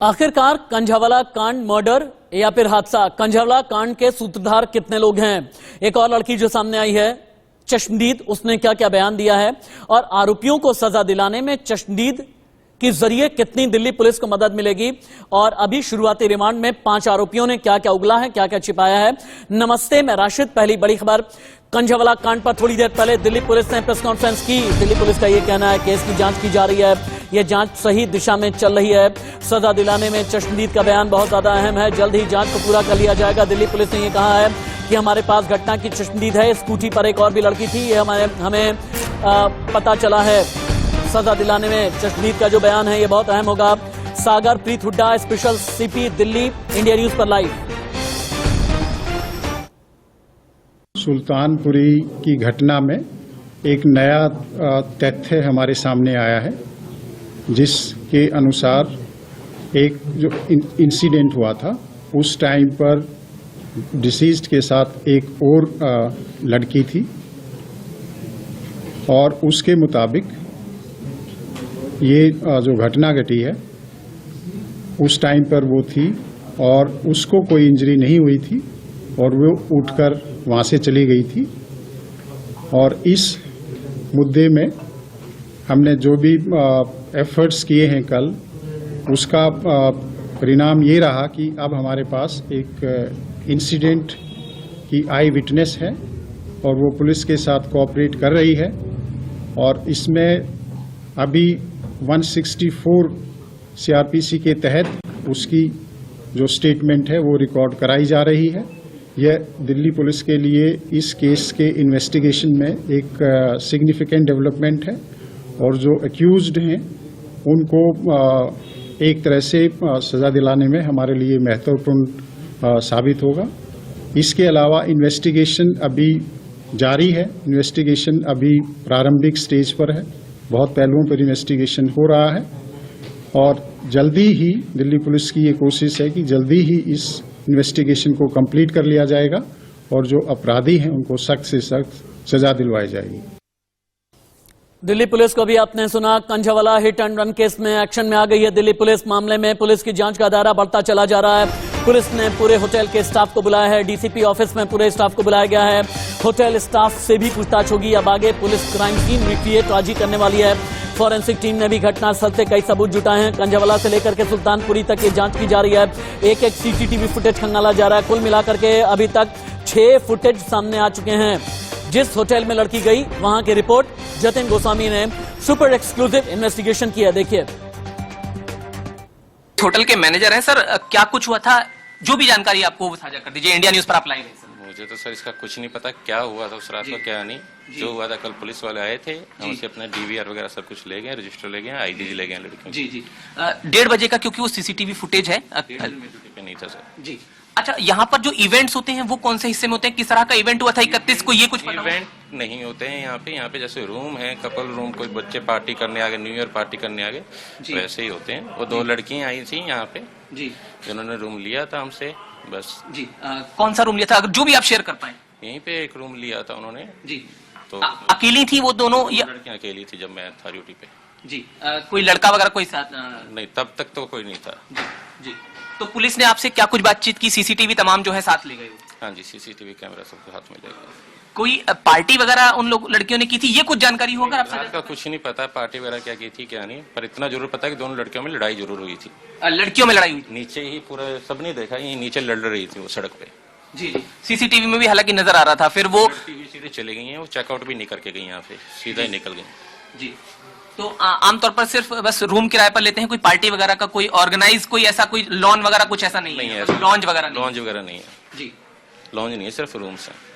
आखिरकार कंझावला कांड मर्डर या फिर हादसा, कंझावला कांड के सूत्रधार कितने लोग हैं? एक और लड़की जो सामने आई है, चश्मदीद, उसने क्या क्या बयान दिया है और आरोपियों को सजा दिलाने में चश्मदीद के जरिए कितनी दिल्ली पुलिस को मदद मिलेगी और अभी शुरुआती रिमांड में 5 आरोपियों ने क्या क्या उगला है, क्या क्या छिपाया है। नमस्ते, मैं राशिद। पहली बड़ी खबर, कंझावला कांड पर थोड़ी देर पहले दिल्ली पुलिस ने प्रेस कॉन्फ्रेंस की। दिल्ली पुलिस का यह कहना है केस की जांच की जा रही है, यह जांच सही दिशा में चल रही है। सजा दिलाने में चश्मदीद का बयान बहुत ज्यादा अहम है, जल्द ही जांच को पूरा कर लिया जाएगा। दिल्ली पुलिस ने यह कहा है कि हमारे पास घटना की चश्मदीद है, स्कूटी पर एक और भी लड़की थी, ये हमें पता चला है। सजा दिलाने में चश्मदीद का जो बयान है ये बहुत अहम होगा। Sagar Preet Hooda, special CP Delhi, India News पर लाइव। सुल्तानपुरी की घटना में एक नया तथ्य हमारे सामने आया है, जिसके अनुसार एक जो इंसिडेंट हुआ था उस टाइम पर डिसीज्ड के साथ एक और लड़की थी और उसके मुताबिक ये जो घटना घटी है उस टाइम पर वो थी और उसको कोई इंजरी नहीं हुई थी और वो उठकर वहाँ से चली गई थी। और इस मुद्दे में हमने जो भी एफर्ट्स किए हैं कल, उसका परिणाम ये रहा कि अब हमारे पास एक इंसिडेंट की आई विटनेस है और वो पुलिस के साथ कोऑपरेट कर रही है। और इसमें अभी 164 सीआरपीसी के तहत उसकी जो स्टेटमेंट है वो रिकॉर्ड कराई जा रही है। यह दिल्ली पुलिस के लिए इस केस के इन्वेस्टिगेशन में एक सिग्निफिकेंट डेवलपमेंट है और जो एक्यूज्ड हैं उनको एक तरह से सज़ा दिलाने में हमारे लिए महत्वपूर्ण साबित होगा। इसके अलावा इन्वेस्टिगेशन अभी जारी है, इन्वेस्टिगेशन अभी प्रारंभिक स्टेज पर है, बहुत पहलुओं पर इन्वेस्टिगेशन हो रहा है और जल्दी ही दिल्ली पुलिस की ये कोशिश है कि जल्दी ही इस इन्वेस्टिगेशन को कंप्लीट कर लिया जाएगा और जो अपराधी हैं उनको सख्त से सख्त सजा दिलवाई जाएगी। दिल्ली पुलिस को भी आपने सुना, Kanjhawala hit and run case में एक्शन में आ गई है दिल्ली पुलिस। मामले में पुलिस की जांच का दायरा बढ़ता चला जा रहा है। पुलिस ने पूरे होटल के स्टाफ को बुलाया है, डीसीपी ऑफिस में पूरे स्टाफ को बुलाया गया है। होटल स्टाफ से भी पूछताछ होगी। अब आगे पुलिस क्राइम सीन रिक्रिएट आज ही करने वाली है। फॉरेंसिक टीम ने भी घटनास्थल से कई सबूत जुटाए हैं। कंझावला से लेकर के सुल्तानपुरी तक ये जांच की जा रही है। एक एक सीसीटीवी फुटेज खंगाला जा रहा है। कुल मिलाकर के अभी तक 6 फुटेज सामने आ चुके हैं। जिस होटल में लड़की गई वहां की रिपोर्ट जतिन गोस्वामी ने सुपर एक्सक्लूसिव इन्वेस्टिगेशन किया, देखिए। होटल के मैनेजर हैं सर, क्या कुछ हुआ था, जो भी जानकारी आपको साझा कर दीजिए। इंडिया न्यूज पर आप लाइव हैं सर। मुझे तो सर इसका कुछ नहीं पता, क्या हुआ था उस रात को क्या नहीं। जो हुआ था कल पुलिस वाले आए थे, हमसे अपना डीवीआर वगैरह सब कुछ ले गए, रजिस्टर ले गए, आईडी ले गए लड़कियों। जी जी 1:30 बजे का, क्योंकि वो सीसीटीवी फुटेज है। ड्यूटी पे नहीं था सर। जी अच्छा, यहाँ पर जो इवेंट्स होते हैं वो कौन से हिस्से में होते हैं? किस तरह का इवेंट हुआ था 31 को, ये कुछ पता? इवेंट नहीं होते हैं यहाँ पे जैसे रूम है, कपल रूम, कोई बच्चे पार्टी करने आ गए, न्यू ईयर पार्टी करने आ गए, वैसे ही होते हैं। वो 2 लड़कियां आई थी यहाँ पे जी, जिन्होंने रूम लिया था हमसे, बस जी। कौन सा रूम लिया था, अगर जो भी आप शेयर कर पाए? यहीं पे एक रूम लिया था उन्होंने जी। तो अकेली थी वो दोनों या लड़कियां अकेली थी जब मैं था ड्यूटी पे जी? कोई लड़का वगैरह कोई साथ नहीं, तब तक तो कोई नहीं था जी। तो पुलिस ने आपसे क्या कुछ बातचीत की? सीसीटीवी तमाम जो है साथ ले गए? हाँ जी, सीसीटीवी कैमरा सबके हाथ में ले गए। कोई पार्टी वगैरह उन लोग लड़कियों ने की थी, ये कुछ जानकारी होगा आपसे? आपका कुछ नहीं पता पार्टी वगैरह क्या की थी क्या नहीं, पर इतना जरूर पता है कि दोनों लड़कियों में लड़ाई जरूर हुई थी। लड़कियों में लड़ाई हुई? नीचे ही पूरा सबने देखा, यही नीचे लड़ रही थी वो सड़क पे जी। सीसीटीवी में भी हालांकि नजर आ रहा था। फिर वो सीधे चले गई हैं, वो चेकआउट भी नहीं करके गई यहाँ पे, सीधा ही निकल गई जी। तो आमतौर पर सिर्फ बस रूम किराए पर लेते हैं, कोई पार्टी वगैरह का कोई ऑर्गेनाइज कोई ऐसा कोई लॉन वगैरह कुछ ऐसा नहीं है? लॉन्ज वगैरह नहीं है जी। लॉन्ज नहीं है, सिर्फ रूम्स है।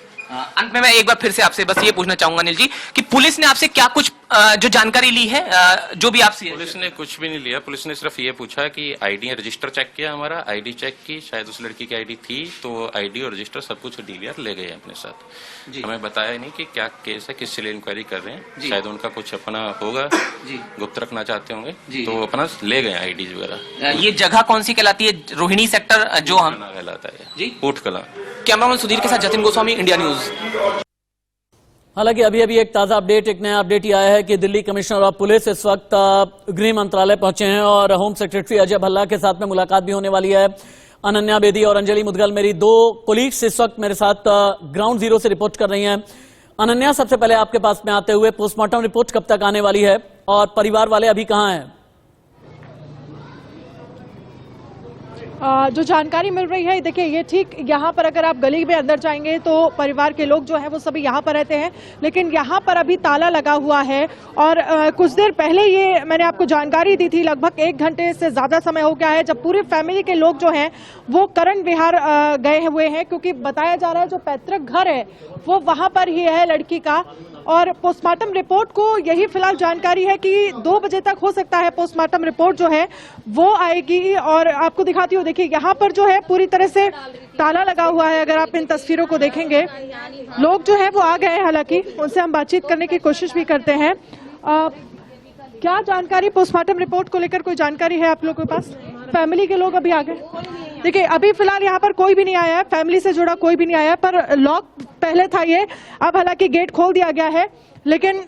अंत में मैं एक बार फिर से आपसे बस ये पूछना चाहूंगा अनिल जी कि पुलिस ने आपसे क्या कुछ जो जानकारी ली है, जो भी आपसे? पुलिस ने कुछ भी नहीं लिया। पुलिस ने सिर्फ ये पूछा कि आईडी रजिस्टर चेक किया, हमारा आईडी चेक की, शायद उस लड़की की आईडी थी तो आईडी और रजिस्टर सब कुछ डीवीआर ले गए अपने साथ जी। हमें बताया नहीं कि क्या केस है, किससे लिए इंक्वायरी कर रहे हैं, शायद उनका कुछ अपना होगा जी, गुप्त रखना चाहते होंगे तो अपना ले गए आईडीज वगैरह। ये जगह कौन सी कहलाती है? रोहिणी सेक्टर जो हम कहलाता है जी, कोट कला। कैमरामैन सुधीर के साथ जतिन गोस्वामी, इंडिया न्यूज। हालांकि अभी अभी एक ताजा अपडेट, एक नया अपडेट ये आया है कि दिल्ली कमिश्नर ऑफ पुलिस इस वक्त गृह मंत्रालय पहुंचे हैं और होम सेक्रेटरी अजय भल्ला के साथ में मुलाकात भी होने वाली है। अनन्या बेदी और अंजलि मुदगल मेरी दो कोलीग्स इस वक्त मेरे साथ ग्राउंड जीरो से रिपोर्ट कर रही हैं। अनन्या, सबसे पहले आपके पास में आते हुए पोस्टमार्टम रिपोर्ट कब तक आने वाली है और परिवार वाले अभी कहां हैं? जो जानकारी मिल रही है, देखिए ये ठीक यहाँ पर अगर आप गली में अंदर जाएंगे तो परिवार के लोग जो है वो सभी यहाँ पर रहते हैं, लेकिन यहाँ पर अभी ताला लगा हुआ है। और कुछ देर पहले ये मैंने आपको जानकारी दी थी, लगभग 1 घंटे से ज़्यादा समय हो गया है जब पूरी फैमिली के लोग जो हैं वो करण विहार गए हुए हैं, क्योंकि बताया जा रहा है जो पैतृक घर है वो वहाँ पर ही है लड़की का। और पोस्टमार्टम रिपोर्ट को यही फिलहाल जानकारी है कि 2 बजे तक हो सकता है पोस्टमार्टम रिपोर्ट जो है वो आएगी। और आपको दिखाती हूँ, देखिए यहाँ पर जो है पूरी तरह से ताला लगा हुआ है। अगर आप इन तस्वीरों को देखेंगे, लोग जो है वो आ गए हैं, हालांकि उनसे हम बातचीत करने की कोशिश भी करते हैं। क्या जानकारी पोस्टमार्टम रिपोर्ट को लेकर कोई जानकारी है आप लोगों के पास? फैमिली के लोग अभी आ गए? देखिए अभी फिलहाल यहाँ पर कोई भी नहीं आया है, फैमिली से जुड़ा कोई भी नहीं आया है, पर लॉक पहले था ये, अब हालांकि गेट खोल दिया गया है, लेकिन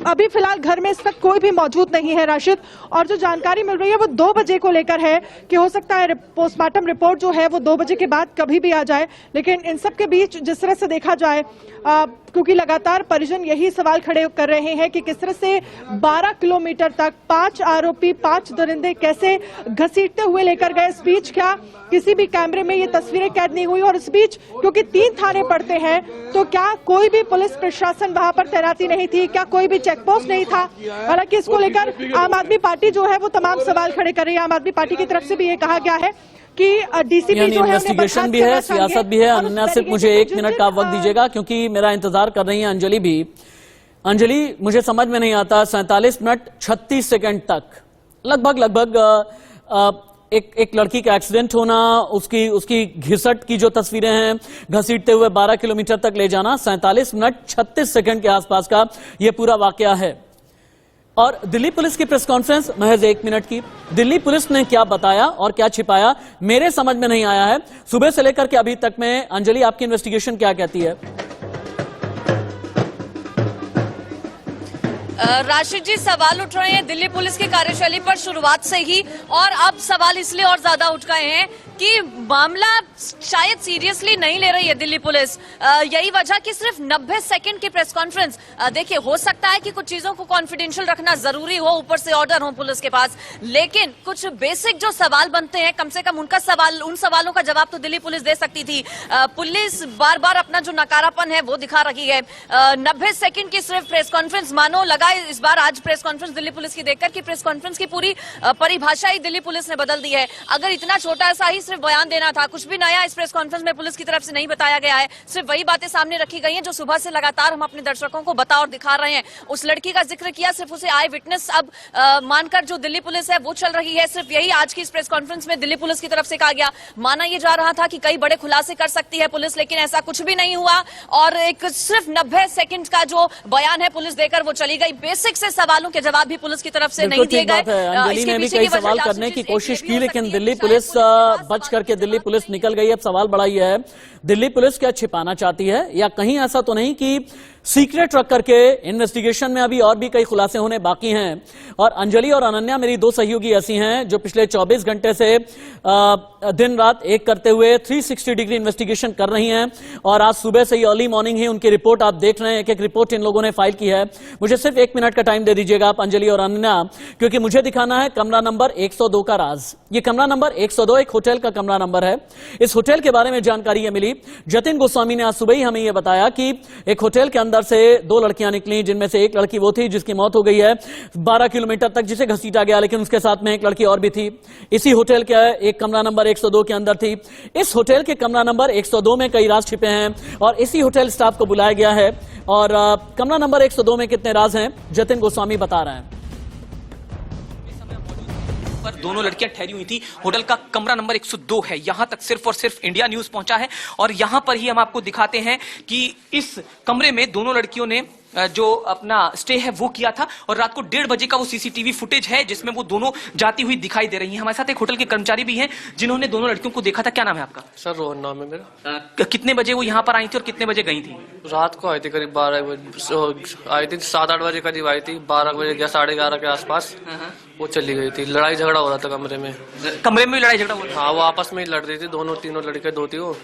अभी फिलहाल घर में इस वक्त कोई भी मौजूद नहीं है राशिद। और जो जानकारी मिल रही है वो 2 बजे को लेकर है कि हो सकता है पोस्टमार्टम रिपोर्ट जो है वो 2 बजे के बाद कभी भी आ जाए। लेकिन इन सब के बीच जिस तरह से देखा जाए, क्योंकि लगातार परिजन यही सवाल खड़े कर रहे हैं कि किस तरह से 12 किलोमीटर तक 5 आरोपी 5 दरिंदे कैसे घसीटते हुए लेकर गए। इस बीच क्या किसी भी कैमरे में ये तस्वीरें कैद नहीं हुई? और इस बीच क्योंकि 3 थाने पड़ते हैं, तो क्या कोई भी पुलिस प्रशासन वहां पर तैनाती नहीं थी? क्या कोई भी चेक पोस्ट नहीं था? हालांकि इसको लेकर आम आदमी पार्टी जो है वो तमाम सवाल खड़े कर रही है। आम आदमी पार्टी की तरफ से भी ये कहा गया है कि डीसीपी जो है इन्वेस्टिगेशन भी है, सियासत भी है। अनन्या, सिर्फ मुझे 1 मिनट का वक्त दीजिएगा क्योंकि मेरा इंतजार कर रही है अंजलि भी। अंजलि, मुझे समझ में नहीं आता, 47 मिनट 36 सेकंड तक लगभग एक लड़की का एक्सीडेंट होना, उसकी घिसट की जो तस्वीरें हैं, घसीटते हुए 12 किलोमीटर तक ले जाना, 47 मिनट 36 सेकंड के आसपास का ये पूरा वाकया है। और दिल्ली पुलिस की प्रेस कॉन्फ्रेंस महज 1 मिनट की। दिल्ली पुलिस ने क्या बताया और क्या छिपाया मेरे समझ में नहीं आया है। सुबह से लेकर के अभी तक में अंजलि, आपकी इन्वेस्टिगेशन क्या कहती है? राशिद जी, सवाल उठ रहे हैं दिल्ली पुलिस की कार्यशैली पर शुरुआत से ही, और अब सवाल इसलिए और ज्यादा उठ गए हैं कि मामला शायद सीरियसली नहीं ले रही है दिल्ली पुलिस। यही वजह कि सिर्फ 90 सेकंड की प्रेस कॉन्फ्रेंस। देखिए, हो सकता है कि कुछ चीजों को कॉन्फिडेंशियल रखना जरूरी हो, ऊपर से ऑर्डर हो पुलिस के पास, लेकिन कुछ बेसिक जो सवाल बनते हैं, कम से कम उन सवालों का जवाब तो दिल्ली पुलिस दे सकती थी। पुलिस बार बार अपना जो नकारापन है वो दिखा रही है। 90 सेकंड की सिर्फ प्रेस कॉन्फ्रेंस, मानो लगा इस बार आज प्रेस कॉन्फ्रेंस दिल्ली पुलिस की देखकर कि प्रेस कॉन्फ्रेंस की पूरी परिभाषा ही दिल्ली पुलिस ने बदल दी है। अगर इतना छोटा सा ही सिर्फ बयान देना था, कुछ भी नया इस प्रेस कॉन्फ्रेंस में पुलिस की तरफ से नहीं बताया गया है, सिर्फ वही बातें सामने रखी गई हैं जो सुबह से लगातार हम अपने दर्शकों को बता और दिखा रहे हैं। उस लड़की का जिक्र किया, सिर्फ उसे आई विटनेस अब मानकर जो दिल्ली पुलिस है वो चल रही है। सिर्फ यही आज की इस प्रेस कॉन्फ्रेंस में दिल्ली पुलिस की तरफ से कहा गया। माना यह जा रहा था कि कई बड़े खुलासे कर सकती है पुलिस, लेकिन ऐसा कुछ भी नहीं हुआ और एक सिर्फ 90 सेकंड का जो बयान है पुलिस देकर वो चली गई। बेसिक से सवालों के जवाब भी पुलिस की तरफ से नहीं दिए गए। अंजलि ने भी कई सवाल करने की कोशिश की, लेकिन दिल्ली पुलिस बच करके दिल्ली पुलिस निकल गई। अब सवाल बड़ा ही है, दिल्ली पुलिस क्या छिपाना चाहती है, या कहीं ऐसा तो नहीं कि सीक्रेट रख करके इन्वेस्टिगेशन में अभी और भी कई खुलासे होने बाकी हैं। और अंजलि और अनन्या मेरी 2 सहयोगी ऐसी हैं जो पिछले 24 घंटे से दिन रात एक करते हुए 360 डिग्री इन्वेस्टिगेशन कर रही हैं। और आज सुबह से ही अर्ली मॉर्निंग ही उनकी रिपोर्ट आप देख रहे हैं, एक रिपोर्ट इन लोगों ने फाइल की है। मुझे सिर्फ 1 मिनट का टाइम दे दीजिएगा आप अंजलि और अनन्या, क्योंकि मुझे दिखाना है कमरा नंबर 102 का राज। ये कमरा नंबर 102 एक होटल का कमरा नंबर है। इस होटल के बारे में जानकारी ये मिली, जतिन गोस्वामी ने आज सुबह ही हमें यह बताया कि एक होटल के अंदर से 2 लड़कियां निकली, जिनमें से एक लड़की वो थी जिसकी मौत हो गई है 12 किलोमीटर तक जिसे घसीटा गया, लेकिन उसके साथ में एक लड़की और भी थी। इसी होटल के एक कमरा नंबर 102 के अंदर थी। इस होटल के कमरा नंबर 102 में कई राज छिपे हैं और इसी होटल स्टाफ को बुलाया गया है। और कमरा नंबर 102 में कितने राज हैं जतिन गोस्वामी बता रहे हैं। पर दोनों लड़कियां ठहरी हुई थी। होटल का कमरा नंबर 102 है। यहां तक सिर्फ और सिर्फ इंडिया न्यूज पहुंचा है और यहां पर ही हम आपको दिखाते हैं कि इस कमरे में दोनों लड़कियों ने जो अपना स्टे है वो किया था, और रात को 1:30 बजे का वो सीसीटीवी फुटेज है जिसमें वो दोनों जाती हुई दिखाई दे रही हैं। हमारे साथ एक होटल के कर्मचारी भी हैं जिन्होंने दोनों लड़कियों को देखा था। क्या नाम है आपका? सर रोहन नाम है मेरा। कितने बजे वो यहाँ पर आई थी और कितने बजे गई थी? रात को आई थी, करीब 12 बजे आई थी, 7-8 बजे करीब आई थी, 12 बजे या 11:30 के आसपास वो चली गई थी। लड़ाई झगड़ा हो रहा था कमरे में। कमरे में लड़ाई झगड़ा हुआ था? हाँ, वो आपस में ही लड़ रही थी, दोनों तीनों लड़के दो थी वो।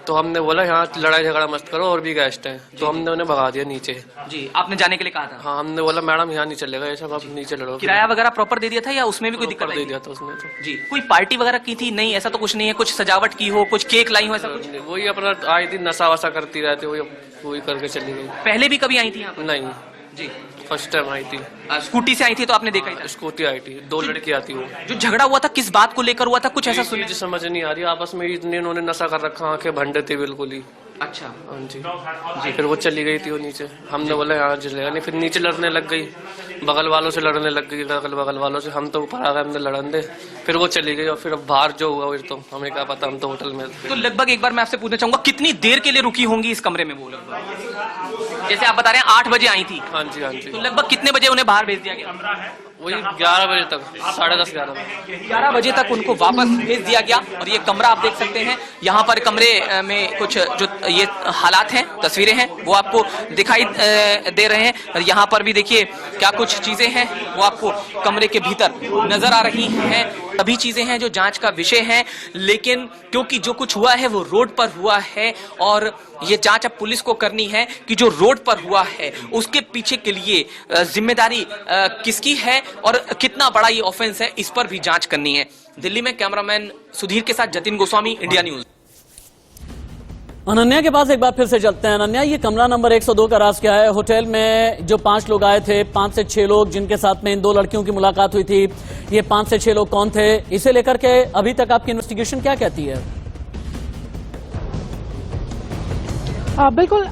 तो हमने बोला यहाँ लड़ाई झगड़ा मत करो, और भी गेस्ट हैं, तो हमने उन्हें भगा दिया नीचे। जी, आपने जाने के लिए कहा था? हाँ, हमने बोला मैडम यहाँ नहीं चलेगा ये सब, आप नीचे लड़ो। किराया वगैरह प्रॉपर दे दिया था या उसमें भी कोई दिक्कत दे दिया था उसमें तो। जी, कोई पार्टी वगैरह की थी? नहीं, ऐसा तो कुछ नहीं है। कुछ सजावट की हो, कुछ केक लाई हो, ऐसा कुछ? वही अपना आई थी, नशा वशा करती रहती, वही करके चली गई। पहले भी कभी आई थी यहाँ पर? नहीं जी, फर्स्ट टाइम आई थी। स्कूटी से आई थी तो आपने देखा ही था? स्कूटी आई थी, 2 लड़की आती वो। जो झगड़ा हुआ था किस बात को लेकर हुआ था, कुछ ऐसा सुनिए? मुझे समझ नहीं आ रही, आपस में इतने इन्होंने नशा कर रखा, आंखें भंडे थे बिल्कुल ही। अच्छा, हाँ जी। फिर वो चली गई थी वो नीचे, हमने बोला यहाँ चलेगा नहीं, फिर नीचे लड़ने लग गई, बगल वालों से लड़ने लग गई, अगल बगल वालों से। हम तो ऊपर आ गए, हमने लड़न दे, फिर वो चली गई, और फिर बाहर जो हुआ फिर तो हमें क्या पता, हम तो होटल में। तो लगभग एक बार मैं आपसे पूछना चाहूंगा, कितनी देर के लिए रुकी होंगी इस कमरे में वो लगभग? जैसे आप बता रहे हैं 8 बजे आई थी। हाँ जी, हाँ जी। तो लगभग कितने बजे उन्हें बाहर भेज दिया गया? वही 11 बजे तक, 10:30 11 बजे तक उनको वापस भेज दिया गया। और ये कमरा आप देख सकते हैं, यहाँ पर कमरे में कुछ जो ये हालात हैं, तस्वीरें हैं, वो आपको दिखाई दे रहे हैं। और यहाँ पर भी देखिए क्या कुछ चीजें हैं वो आपको कमरे के भीतर नजर आ रही हैं। सभी चीजें हैं जो जांच का विषय है, लेकिन क्योंकि जो कुछ हुआ है वो रोड पर हुआ है, और ये जांच अब पुलिस को करनी है कि जो रोड पर हुआ है उसके पीछे के लिए जिम्मेदारी किसकी है और कितना बड़ा ये ऑफेंस है, इस पर भी जांच करनी है। दिल्ली में कैमरामैन सुधीर के साथ जतिन गोस्वामी, इंडिया न्यूज। अनन्या के पास एक बार फिर से चलते हैं। अनन्या, ये कमरा नंबर 102 का राज क्या है? होटल में जो 5 लोग आए थे, 5 से 6 लोग जिनके साथ में इन 2 लड़कियों की मुलाकात हुई थी, ये 5 से 6 लोग कौन थे? इसे लेकर के अभी तक आपकी इन्वेस्टिगेशन क्या कहती है? बिल्कुल,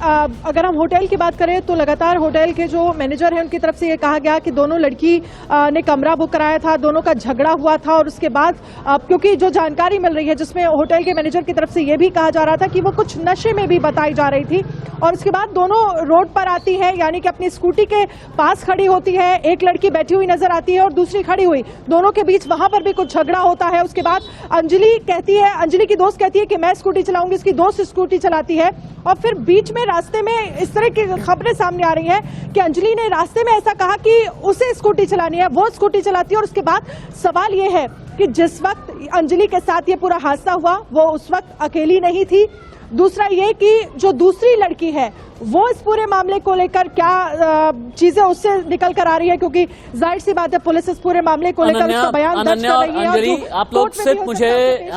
अगर हम होटल की बात करें तो लगातार होटल के जो मैनेजर हैं उनकी तरफ से ये कहा गया कि दोनों लड़की ने कमरा बुक कराया था, दोनों का झगड़ा हुआ था, और उसके बाद क्योंकि जो जानकारी मिल रही है जिसमें होटल के मैनेजर की तरफ से ये भी कहा जा रहा था कि वो कुछ नशे में भी बताई जा रही थी, और उसके बाद दोनों रोड पर आती है, यानी कि अपनी स्कूटी के पास खड़ी होती है, एक लड़की बैठी हुई नजर आती है और दूसरी खड़ी हुई, दोनों के बीच वहां पर भी कुछ झगड़ा होता है। उसके बाद अंजलि की दोस्त कहती है कि मैं स्कूटी चलाऊंगी, उसकी दोस्त स्कूटी चलाती है, और फिर बीच में रास्ते में इस तरह की खबरें सामने आ रही हैं कि अंजलि ने रास्ते में ऐसा कहा कि उसे स्कूटी चलानी है, वो स्कूटी चलाती है। और उसके बाद सवाल ये है कि जिस वक्त अंजलि के साथ ये पूरा हादसा हुआ वो उस वक्त अकेली नहीं थी। दूसरा ये कि जो दूसरी लड़की है वो इस पूरे मामले को लेकर क्या चीजें उससे निकल कर आ रही है, क्योंकि जाहिर सी बात है पुलिस इस पूरे मामले को लेकर उसका बयान दर्ज कर रही है। अंजलि, आप लोग सिर्फ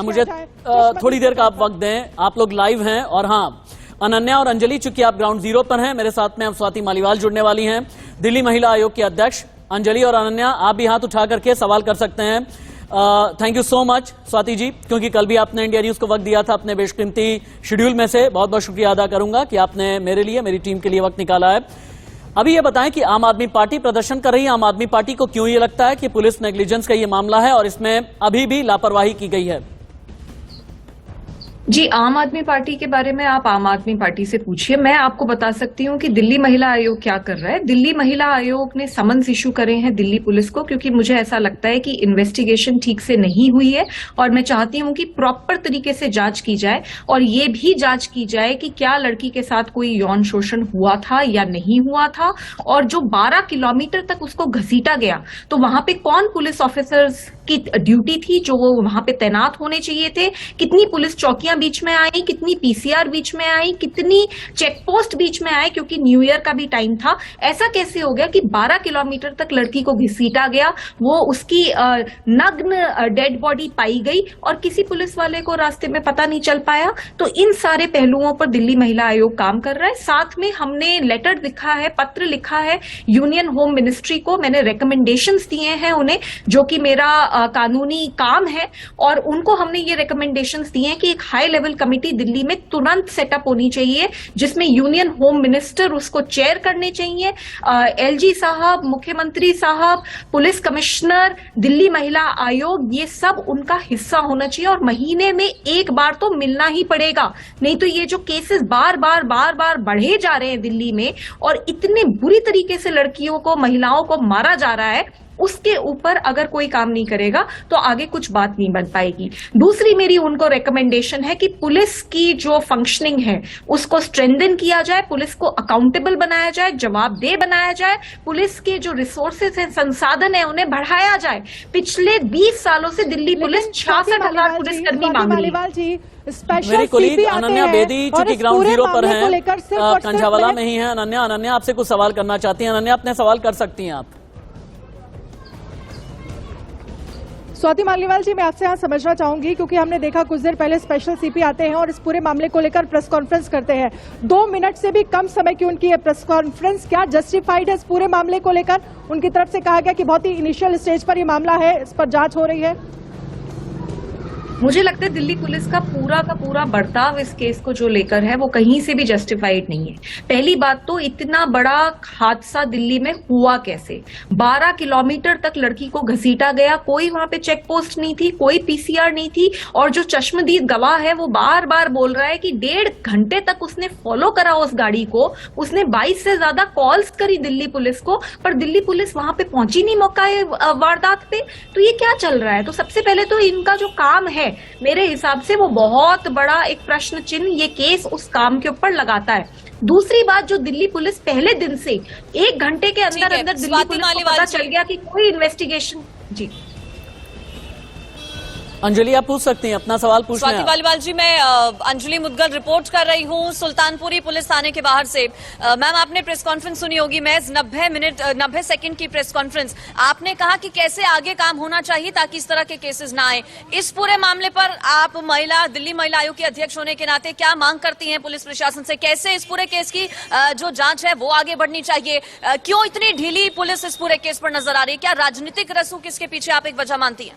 मुझे थोड़ी देर का आप वक्त दें, आप लोग लाइव हैं। और हाँ, अनन्या और अंजलि, चूंकि आप ग्राउंड जीरो पर हैं, मेरे साथ में अब स्वाति मालीवाल जुड़ने वाली हैं, दिल्ली महिला आयोग की अध्यक्ष। अंजलि और अनन्या, आप भी हाथ उठा करके सवाल कर सकते हैं। Thank you so much Swati ji, क्योंकि कल भी आपने इंडिया न्यूज को वक्त दिया था अपने बेशकीमती शेड्यूल में से। बहुत बहुत शुक्रिया अदा करूंगा कि आपने मेरे लिए, मेरी टीम के लिए वक्त निकाला है। अभी ये बताएं कि आम आदमी पार्टी प्रदर्शन कर रही है, आम आदमी पार्टी को क्यों ये लगता है कि पुलिस नेग्लिजेंस का ये मामला है और इसमें अभी भी लापरवाही की गई है? जी, आम आदमी पार्टी के बारे में आप आम आदमी पार्टी से पूछिए। मैं आपको बता सकती हूँ कि दिल्ली महिला आयोग क्या कर रहा है। दिल्ली महिला आयोग ने समन्स इशू करे हैं दिल्ली पुलिस को, क्योंकि मुझे ऐसा लगता है कि इन्वेस्टिगेशन ठीक से नहीं हुई है, और मैं चाहती हूँ कि प्रॉपर तरीके से जांच की जाए, और ये भी जांच की जाए कि क्या लड़की के साथ कोई यौन शोषण हुआ था या नहीं हुआ था, और जो 12 किलोमीटर तक उसको घसीटा गया, तो वहां पे कौन पुलिस ऑफिसर्स की ड्यूटी थी जो वो वहां पे तैनात होने चाहिए थे, कितनी पुलिस चौकियां बीच में आई, कितनी पीसीआर बीच में आई, कितनी चेक पोस्ट बीच में आए, क्योंकि न्यू ईयर का भी टाइम था। ऐसा कैसे हो गया कि 12 किलोमीटर तक लड़की को घसीटा गया, वो उसकी नग्न डेड बॉडी पाई गई और किसी पुलिस वाले को रास्ते में पता नहीं चल पाया। तो इन सारे पहलुओं पर दिल्ली महिला आयोग काम कर रहा है। साथ में हमने लेटर लिखा है, पत्र लिखा है यूनियन होम मिनिस्ट्री को, मैंने रिकमेंडेशंस दिए हैं उन्हें, जो कि मेरा कानूनी काम है और उनको हमने ये रिकमेंडेशंस दिए हैं कि एक हाई लेवल कमेटी दिल्ली में तुरंत सेटअप होनी चाहिए, जिसमें यूनियन होम मिनिस्टर उसको चेयर करने चाहिए, एलजी साहब, मुख्यमंत्री साहब, पुलिस कमिश्नर, दिल्ली महिला आयोग, ये सब उनका हिस्सा होना चाहिए और महीने में एक बार तो मिलना ही पड़ेगा। नहीं तो ये जो केसेस बार बार बढ़े जा रहे हैं दिल्ली में और इतने बुरी तरीके से लड़कियों को, महिलाओं को मारा जा रहा है, उसके ऊपर अगर कोई काम नहीं करेगा तो आगे कुछ बात नहीं बन पाएगी। दूसरी मेरी उनको रिकमेंडेशन है कि पुलिस की जो फंक्शनिंग है उसको स्ट्रेंथन किया जाए, पुलिस को अकाउंटेबल बनाया जाए, जवाबदेह बनाया जाए, पुलिस के जो रिसोर्सेज हैं, संसाधन है, उन्हें बढ़ाया जाए। पिछले 20 सालों से दिल्ली पुलिस 66,000 पुलिसकर्मी मांग रही है। मेरी कोलीग अनन्या बेदी चूंकि ग्राउंड जीरो पर हैं, कंझावाला में ही है। अनन्या आपसे कुछ सवाल करना चाहती हैं। अनन्या, अपने सवाल कर सकती हैं आप। स्वाति मालीवाल जी, मैं आपसे यहाँ समझना चाहूंगी, क्योंकि हमने देखा कुछ देर पहले स्पेशल सीपी आते हैं और इस पूरे मामले को लेकर प्रेस कॉन्फ्रेंस करते हैं। 2 मिनट से भी कम समय की उनकी ये प्रेस कॉन्फ्रेंस क्या जस्टिफाइड है इस पूरे मामले को लेकर? उनकी तरफ से कहा गया कि बहुत ही इनिशियल स्टेज पर ये मामला है, इस पर जांच हो रही है। मुझे लगता है दिल्ली पुलिस का पूरा बर्ताव इस केस को जो लेकर है वो कहीं से भी जस्टिफाइड नहीं है। पहली बात तो इतना बड़ा हादसा दिल्ली में हुआ कैसे? 12 किलोमीटर तक लड़की को घसीटा गया, कोई वहां पे चेक पोस्ट नहीं थी, कोई पीसीआर नहीं थी और जो चश्मदीद गवाह है वो बार बार बोल रहा है कि 1.5 घंटे तक उसने फॉलो करा उस गाड़ी को, उसने 22 से ज्यादा कॉल्स करी दिल्ली पुलिस को, पर दिल्ली पुलिस वहां पे पहुंची नहीं मौका वारदात पे। तो ये क्या चल रहा है? तो सबसे पहले तो इनका जो काम है, मेरे हिसाब से वो बहुत बड़ा एक प्रश्न चिन्ह ये केस उस काम के ऊपर लगाता है। दूसरी बात, जो दिल्ली पुलिस पहले दिन से 1 घंटे के अंदर दिल्ली पुलिस को पता चल गया कि कोई इन्वेस्टिगेशन। जी अंजलि, आप पूछ सकती हैं, अपना सवाल पूछना है। स्वाति मालीवाल जी, मैं अंजलि मुदगल रिपोर्ट कर रही हूँ सुल्तानपुरी पुलिस थाने के बाहर से। मैम, आपने प्रेस कॉन्फ्रेंस सुनी होगी, महज 90 सेकंड की प्रेस कॉन्फ्रेंस। आपने कहा कि कैसे आगे काम होना चाहिए ताकि इस तरह के केसेस ना आए। इस पूरे मामले पर आप दिल्ली महिला आयोग के अध्यक्ष होने के नाते क्या मांग करती हैं पुलिस प्रशासन से? कैसे इस पूरे केस की जो जांच है वो आगे बढ़नी चाहिए? क्यों इतनी ढीली पुलिस इस पूरे केस पर नजर आ रही है? क्या राजनीतिक रसूख किसके पीछे आप एक वजह मानती हैं?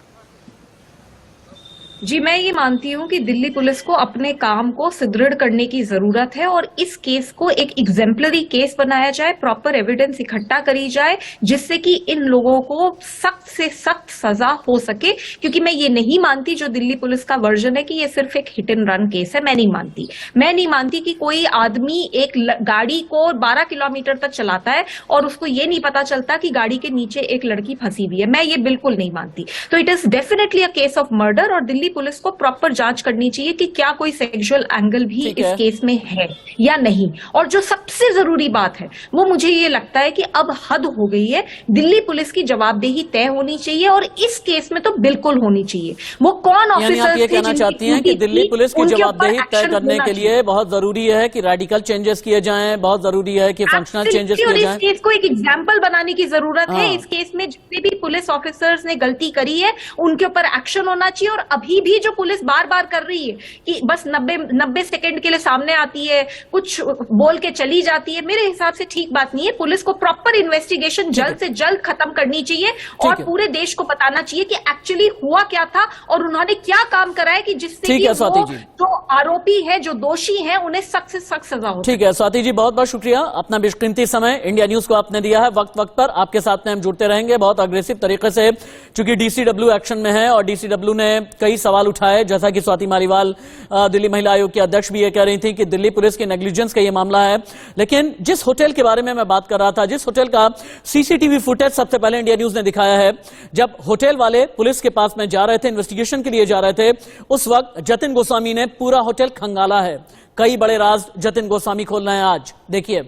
जी, मैं ये मानती हूँ कि दिल्ली पुलिस को अपने काम को सुदृढ़ करने की जरूरत है और इस केस को एक एग्जाम्पलरी केस बनाया जाए, प्रॉपर एविडेंस इकट्ठा करी जाए, जिससे कि इन लोगों को सख्त से सख्त सजा हो सके। क्योंकि मैं ये नहीं मानती, जो दिल्ली पुलिस का वर्जन है कि ये सिर्फ एक हिट एंड रन केस है, मैं नहीं मानती कि कोई आदमी एक गाड़ी को 12 किलोमीटर तक चलाता है और उसको ये नहीं पता चलता कि गाड़ी के नीचे एक लड़की फंसी हुई है। मैं ये बिल्कुल नहीं मानती। तो it is definitely a case of murder और दिल्ली पुलिस को प्रॉपर जांच करनी चाहिए कि क्या कोई सेक्सुअल एंगल भी इस केस में है या नहीं। और जो सबसे जरूरी बात है वो मुझे ये लगता है कि अब हद हो गई है, दिल्ली पुलिस की जवाबदेही तय होनी चाहिए और इस केस में तो बिल्कुल होनी चाहिए। वो कौन ऑफिसर्स ये कहना चाहती हैं कि दिल्ली पुलिस की जवाबदेही तय करने के लिए बहुत जरूरी है कि रेडिकल चेंजेस किए जाएं, बहुत जरूरी है कि फंक्शनल चेंजेस किए जाएं। इस केस को एक एग्जाम्पल बनाने की जरूरत है। इस केस में जितने भी पुलिस ऑफिसर्स ने गलती करी है उनके ऊपर एक्शन होना चाहिए। और अभी भी जो पुलिस बार बार कर रही है कि बस 90 सेकंड के लिए सामने आती है, कुछ बोल के चली जाती है, मेरे हिसाब से ठीक बात नहीं है। पुलिस को प्रॉपर इन्वेस्टिगेशन जल्द से जल्द खत्म करनी चाहिए और पूरे देश को बताना चाहिए कि एक्चुअली हुआ क्या था और उन्होंने क्या काम कराया कि जिससे कि वो जो आरोपी है, जो दोषी है, उन्हें सख्त से सख्त सजा हो। ठीक है स्वाति जी, बहुत बहुत शुक्रिया। अपना बेशकीमती समय इंडिया न्यूज को आपने दिया है। वक्त वक्त पर आपके साथ में हम जुड़ते रहेंगे बहुत अग्रेसिव तरीके से, चूंकि डीसीडब्ल्यू एक्शन में है और डीसीडब्ल्यू ने कई सवाल उठाए। जैसा कि स्वाति मालीवाल दिल्ली महिला आयोग की अध्यक्ष भी ये कह रही थी कि दिल्ली पुलिस की नेग्लिजेंस का ये मामला है। लेकिन जिस होटल के बारे में मैं बात कर रहा था, जिस होटल का सीसीटीवी फुटेज सबसे पहले इंडिया न्यूज ने दिखाया है, जब होटल वाले पुलिस के पास में जा रहे थे, इन्वेस्टिगेशन के लिए जा रहे थे, उस वक्त जतिन गोस्वामी ने पूरा होटल खंगाला है। कई बड़े राज जतिन गोस्वामी खोल रहे हैं आज, देखिए।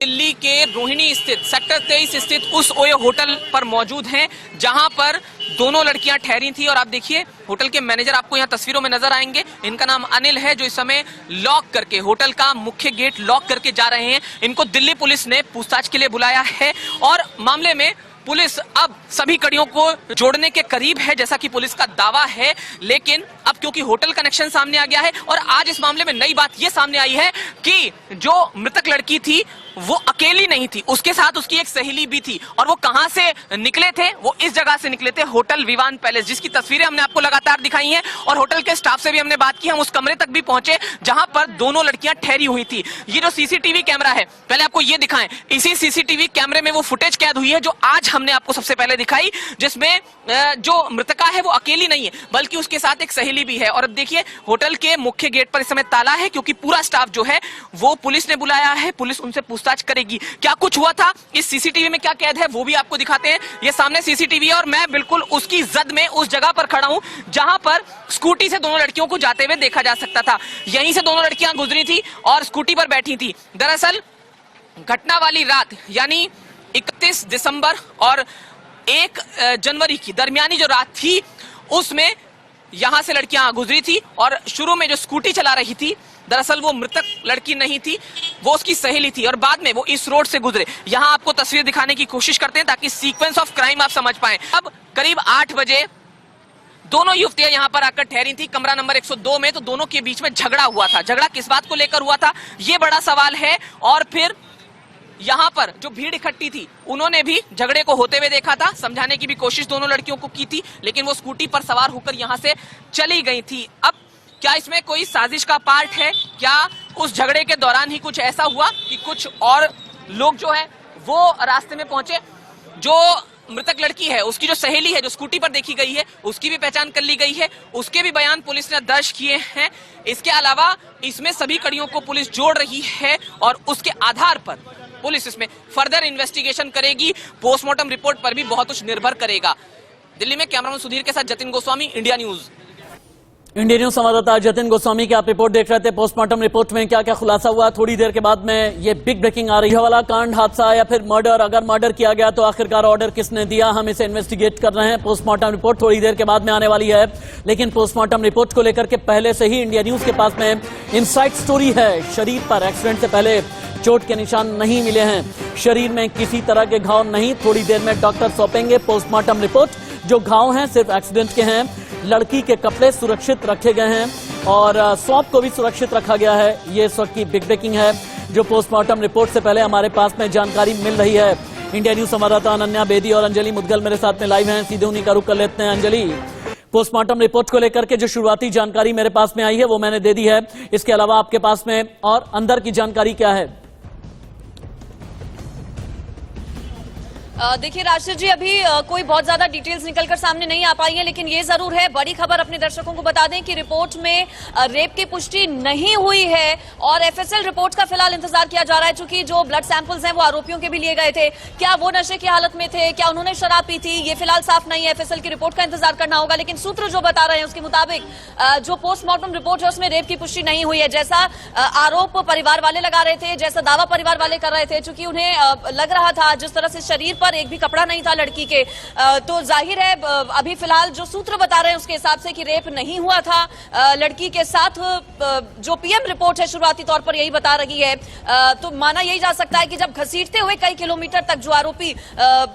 दिल्ली के रोहिणी स्थित सेक्टर 23 स्थित उस ओयो होटल पर मौजूद हैं जहां पर दोनों लड़कियां ठहरी थी। और आप देखिए होटल के मैनेजर आपको यहां तस्वीरों में नजर आएंगे। इनका नाम अनिल है, जो इस समय लॉक करके होटल का मुख्य गेट लॉक करके जा रहे हैं। इनको दिल्ली पुलिस ने पूछताछ के लिए बुलाया है और मामले में पुलिस अब सभी कड़ियों को जोड़ने के करीब है, जैसा कि पुलिस का दावा है। लेकिन अब क्योंकि होटल कनेक्शन सामने आ गया है और आज इस मामले में नई बात यह सामने आई है कि जो मृतक लड़की थी वो अकेली नहीं थी, उसके साथ उसकी एक सहेली भी थी। और वो कहां से निकले थे? वो इस जगह से निकले थे, होटल विवान पैलेस, जिसकी तस्वीरें हमने आपको लगातार दिखाई हैं। और होटल के स्टाफ से भी हमने बात की, हम उस कमरे तक भी पहुंचे जहां पर दोनों लड़कियां ठहरी हुई थी। ये जो सीसीटीवी कैमरा है, पहले आपको ये दिखाएं, इसी सीसीटीवी कैमरे में वो फुटेज कैद हुई है जो आज हमने आपको सबसे पहले दिखाई, जिसमें जो मृतका है वो अकेली नहीं है बल्कि उसके साथ एक सहेली भी है। और अब देखिए, होटल के मुख्य गेट पर इस समय ताला है, क्योंकि पूरा स्टाफ जो है वो पुलिस ने बुलाया है, पुलिस उनसे पूछताछ करेगी। क्या कुछ हुआ था, इस सीसीटीवी में क्या कैद है, वो भी आपको दिखाते हैं। ये सामने सीसीटीवी है और मैं बिल्कुल उसकी जद में उस जगह पर खड़ा हूं जहां पर स्कूटी से दोनों लड़कियों को जाते हुए देखा जा सकता था। यहीं से दोनों लड़कियां गुजरी थी और स्कूटी पर बैठी थी। दरअसल घटना वाली रात यानी 31 दिसंबर और 1 जनवरी की दरमियानी जो रात थी, उसमें यहां से लड़कियां गुजरी थी। और शुरू में जो स्कूटी चला रही थी, दरअसल वो मृतक लड़की नहीं थी, वो उसकी सहेली थी। और बाद में वो इस रोड से गुजरे। यहां आपको तस्वीर दिखाने की कोशिश करते हैं ताकि सीक्वेंस ऑफ क्राइम आप समझ पाएं। अब करीब 8 बजे दोनों युवतियां यहां पर आकर ठहरी थी कमरा नंबर 102 में। तो दोनों के बीच में झगड़ा हुआ था। झगड़ा किस बात को लेकर हुआ था, ये बड़ा सवाल है। और फिर यहां पर जो भीड़ इकट्ठी थी, उन्होंने भी झगड़े को होते हुए देखा था। समझाने की भी कोशिश दोनों लड़कियों को की थी, लेकिन वो स्कूटी पर सवार होकर यहां से चली गई थी। अब क्या इसमें कोई साजिश का पार्ट है? क्या उस झगड़े के दौरान ही कुछ ऐसा हुआ कि कुछ और लोग जो है वो रास्ते में पहुंचे? जो मृतक लड़की है, उसकी जो सहेली है जो स्कूटी पर देखी गई है, उसकी भी पहचान कर ली गई है, उसके भी बयान पुलिस ने दर्ज किए हैं। इसके अलावा इसमें सभी कड़ियों को पुलिस जोड़ रही है और उसके आधार पर पुलिस इसमें फर्दर इन्वेस्टिगेशन करेगी। पोस्टमार्टम रिपोर्ट पर भी बहुत कुछ निर्भर करेगा। दिल्ली में कैमरामैन सुधीर के साथ Jatin Goswami, India news. India news संवाददाता जतिन गोस्वामी की आप रिपोर्ट देख रहे थे। पोस्टमार्टम रिपोर्ट में क्या क्या खुलासा हुआ, थोड़ी देर के बाद में ये बिग ब्रेकिंग आ रही है। वाला कांड, हादसा या फिर मर्डर, अगर मर्डर किया गया तो आखिरकार ऑर्डर किसने दिया, हम इसे इन्वेस्टिगेट कर रहे हैं। पोस्टमार्टम रिपोर्ट थोड़ी देर के बाद में आने वाली है, लेकिन पोस्टमार्टम रिपोर्ट को लेकर के पहले से ही इंडिया न्यूज के पास में इनसाइड स्टोरी है। शरीर पर एक्सीडेंट से पहले चोट के निशान नहीं मिले हैं, शरीर में किसी तरह के घाव नहीं। थोड़ी देर में डॉक्टर सौंपेंगे पोस्टमार्टम रिपोर्ट। जो घाव हैं सिर्फ एक्सीडेंट के हैं। लड़की के कपड़े सुरक्षित रखे गए हैं और स्वाब को भी सुरक्षित रखा गया है। ये इस वक्त की बिग ब्रेकिंग है जो पोस्टमार्टम रिपोर्ट से पहले हमारे पास में जानकारी मिल रही है। इंडिया न्यूज संवाददाता अनन्या बेदी और अंजलि मुदगल मेरे साथ में लाइव हैं, सीधे उन्हीं का रुख कर लेते हैं। अंजलि, पोस्टमार्टम रिपोर्ट को लेकर के जो शुरुआती जानकारी मेरे पास में आई है वो मैंने दे दी है, इसके अलावा आपके पास में और अंदर की जानकारी क्या है? देखिए राशिद जी, अभी कोई बहुत ज्यादा डिटेल्स निकलकर सामने नहीं आ पाई है, लेकिन ये जरूर है, बड़ी खबर अपने दर्शकों को बता दें कि रिपोर्ट में रेप की पुष्टि नहीं हुई है और एफएसएल रिपोर्ट का फिलहाल इंतजार किया जा रहा है। चूंकि जो ब्लड सैंपल्स हैं वो आरोपियों के भी लिए गए थे, क्या वो नशे की हालत में थे, क्या उन्होंने शराब पी थी, ये फिलहाल साफ नहीं है। एफएसएल की रिपोर्ट का इंतजार करना होगा, लेकिन सूत्र जो बता रहे हैं उसके मुताबिक जो पोस्टमार्टम रिपोर्ट है उसमें रेप की पुष्टि नहीं हुई है, जैसा आरोप परिवार वाले लगा रहे थे, जैसा दावा परिवार वाले कर रहे थे। चूंकि उन्हें लग रहा था जिस तरह से शरीर पर एक भी कपड़ा नहीं था लड़की के, तो जाहिर है अभी फिलहाल जो सूत्र बता रहे हैं उसके हिसाब से कि रेप नहीं हुआ था लड़की के साथ। जो पीएम रिपोर्ट है शुरुआती तौर पर यही बता रही है। तो माना यही जा सकता है कि जब घसीटते हुए कई किलोमीटर तक जो आरोपी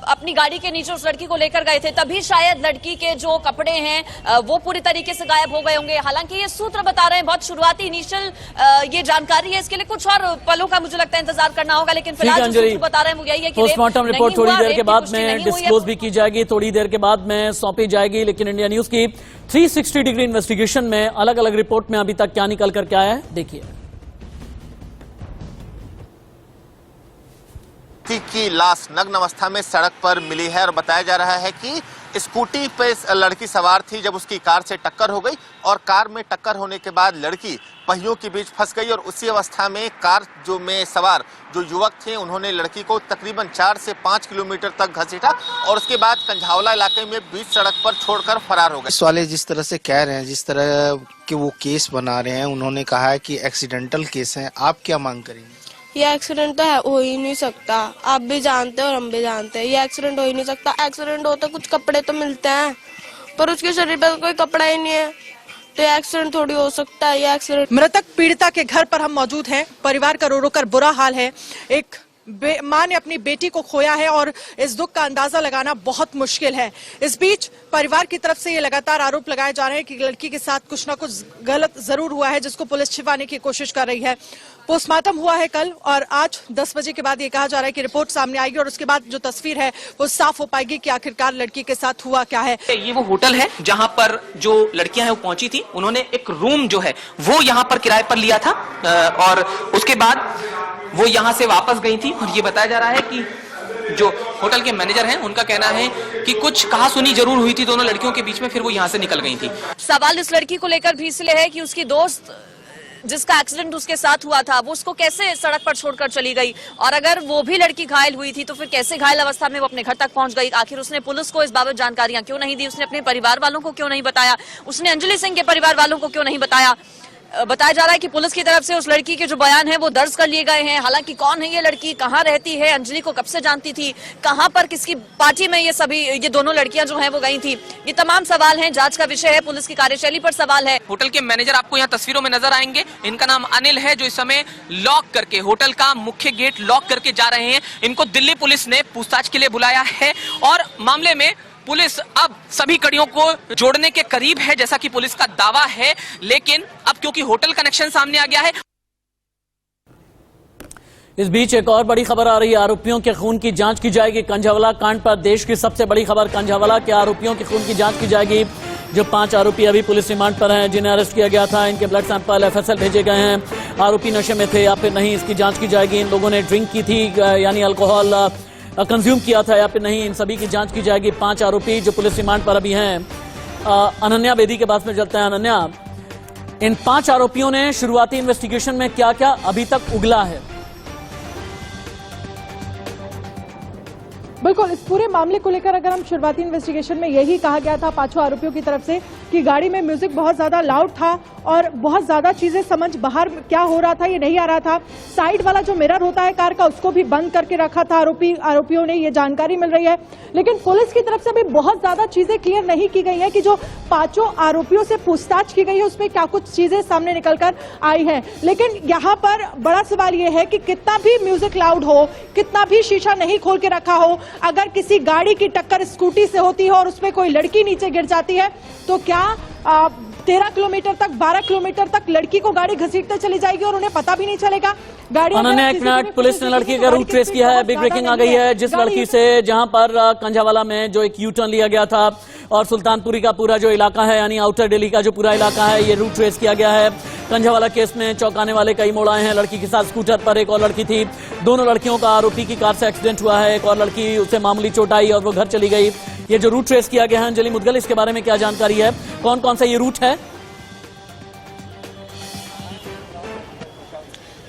अपनी गाड़ी के नीचे उस लड़की को लेकर गए थे, तभी शायद लड़की के जो कपड़े हैं वो पूरी तरीके से गायब हो गए होंगे। हालांकि ये सूत्र बता रहे हैं, बहुत शुरुआती इनिशियल ये जानकारी है, इसके लिए कुछ और पलों का मुझे लगता है इंतजार करना होगा। लेकिन फिलहाल जो सूत्र बता रहे हैं वो यही है कि पोस्टमार्टम रिपोर्ट थोड़ी देर के बाद में डिस्क्लोज भी की जाएगी, थोड़ी देर के बाद में सौंपी जाएगी। लेकिन इंडिया न्यूज की 360 डिग्री इन्वेस्टिगेशन में अलग अलग रिपोर्ट में अभी तक क्या निकल कर क्या है, देखिए। की लाश नग्न अवस्था में सड़क पर मिली है और बताया जा रहा है कि स्कूटी पे लड़की सवार थी जब उसकी कार से टक्कर हो गई और कार में टक्कर होने के बाद लड़की पहियों के बीच फंस गई और उसी अवस्था में कार जो में सवार जो युवक थे उन्होंने लड़की को तकरीबन 4 से 5 किलोमीटर तक घसीटा और उसके बाद कंझावला इलाके में बीच सड़क पर छोड़कर फरार हो गए। इस वाले जिस तरह से कह रहे हैं, जिस तरह के वो केस बना रहे हैं, उन्होंने कहा है कि एक्सीडेंटल केस है, आप क्या मांग करेंगे? ये एक्सीडेंट तो है, हो ही नहीं सकता। आप भी जानते हैं और हम भी जानते हैं ये एक्सीडेंट हो ही नहीं सकता। एक्सीडेंट होता कुछ कपड़े तो मिलते हैं, पर उसके शरीर पर कोई कपड़ा ही नहीं है, तो ये एक्सीडेंट थोड़ी हो सकता है। ये एक्सीडेंट। मृतक पीड़िता के घर पर हम मौजूद हैं। परिवार का रो रो कर बुरा हाल है। एक मां ने अपनी बेटी को खोया है और इस दुख का अंदाजा लगाना बहुत मुश्किल है। इस बीच परिवार की तरफ से ये लगातार आरोप लगाए जा रहे हैं कि लड़की के साथ कुछ ना कुछ गलत जरूर हुआ है, जिसको पुलिस छिपाने की कोशिश कर रही है। पोस्टमार्टम हुआ है कल और आज 10 बजे के बाद ये कहा जा रहा है कि रिपोर्ट सामने आएगी और उसके बाद जो तस्वीर है वो साफ हो पाएगी कि आखिरकार लड़की के साथ हुआ क्या है। ये वो होटल है जहां पर जो लड़कियां हैं वो पहुंची थी। उन्होंने एक रूम जो है वो यहां पर किराए पर लिया था और उसके बाद वो यहां से वापस गई थी। और ये बताया जा रहा है कि जो होटल के मैनेजर हैं उनका कहना है कि कुछ कहासुनी जरूर हुई थी दोनों लड़कियों के बीच में, फिर वो यहां से निकल गई थी। सवाल इस लड़की को लेकर भी इसलिए है कि उसकी दोस्त जिसका एक्सीडेंट उसके साथ हुआ था वो उसको कैसे सड़क पर छोड़कर चली गई, और अगर वो भी लड़की घायल हुई थी तो फिर कैसे घायल अवस्था में वो अपने घर तक पहुंच गई। आखिर उसने पुलिस को इस बाबत जानकारियां क्यों नहीं दी, उसने अपने परिवार वालों को क्यों नहीं बताया, उसने अंजलि सिंह के परिवार वालों को क्यों नहीं बताया। बताया जा रहा है कि पुलिस की तरफ से उस लड़की के जो बयान है वो दर्ज कर लिए गए हैं। हालांकि कौन है ये लड़की, कहाँ रहती है, अंजलि को कब से जानती थी, कहां पर किसकी पार्टी में ये दोनों लड़कियां जो हैं वो गई थी, ये तमाम सवाल हैं, जांच का विषय है, पुलिस की कार्यशैली पर सवाल है। होटल के मैनेजर आपको यहाँ तस्वीरों में नजर आएंगे। इनका नाम अनिल है, जो इस समय लॉक करके होटल का मुख्य गेट लॉक करके जा रहे हैं। इनको दिल्ली पुलिस ने पूछताछ के लिए बुलाया है और मामले में पुलिस अब सभी कड़ियों को जोड़ने के करीब है, जैसा कि पुलिस का दावा है। लेकिन अब क्योंकि होटल कनेक्शन सामने आ गया है। इस बीच एक और बड़ी खबर आ रही है, आरोपियों के खून की जांच की जाएगी। कंझावला कांड पर देश की सबसे बड़ी खबर, कंझावला के आरोपियों के खून की जांच की जाएगी। जो 5 आरोपी अभी पुलिस रिमांड पर हैं, जिन्हें अरेस्ट किया गया था, इनके ब्लड सैंपल एफएसएल भेजे गए हैं। आरोपी नशे में थे या फिर नहीं, इसकी जांच की जाएगी। इन लोगों ने ड्रिंक की थी, यानी अल्कोहल कंज्यूम किया था या फिर नहीं, इन सभी की जांच की जाएगी। 5 आरोपी जो पुलिस रिमांड पर अभी हैं। अनन्या बेदी के पास में चलते हैं। अनन्या, इन 5 आरोपियों ने शुरुआती इन्वेस्टिगेशन में क्या क्या अभी तक उगला है? बिल्कुल, इस पूरे मामले को लेकर अगर हम शुरुआती इन्वेस्टिगेशन में यही कहा गया था 5 आरोपियों की तरफ से कि गाड़ी में म्यूजिक बहुत ज्यादा लाउड था और बहुत ज्यादा चीजें समझ बाहर क्या हो रहा था ये नहीं आ रहा था। साइड वाला जो मिरर होता है कार का उसको भी बंद करके रखा था आरोपियों ने, ये जानकारी मिल रही है। लेकिन पुलिस की तरफ से भी बहुत ज्यादा चीजें क्लियर नहीं की गई है कि जो 5 आरोपियों से पूछताछ की गई है उसमें क्या कुछ चीजें सामने निकलकर आई है। लेकिन यहाँ पर बड़ा सवाल ये है कि कितना भी म्यूजिक लाउड हो, कितना भी शीशा नहीं खोल के रखा हो, अगर किसी गाड़ी की टक्कर स्कूटी से होती है और उसमें कोई लड़की नीचे गिर जाती है तो क्या 13 किलोमीटर तक 12 किलोमीटर तक लड़की को गाड़ी घसीटते चली जाएगी और उन्हें पता भी नहीं चलेगा। अनन्या, एक मिनट, पुलिस ने लड़की का रूट ट्रेस किया है। बिग ब्रेकिंग आ गई है। जिस लड़की से जहां पर कंझावाला में जो एक यू टर्न लिया गया था और सुल्तानपुरी का पूरा जो इलाका है, यानी आउटर दिल्ली का जो पूरा इलाका है, ये रूट ट्रेस किया गया है। कंझावाला केस में चौंकाने वाले कई मोड़ आए हैं। लड़की के साथ स्कूटर पर एक और लड़की थी। दोनों लड़कियों का आरोपी की कार से एक्सीडेंट हुआ है। एक और लड़की, उसे मामूली चोट आई और वो घर चली गई। ये जो रूट ट्रेस किया गया है, अंजलि मुदगल, इसके बारे में क्या जानकारी है? कौन कौन सा ये रूट है?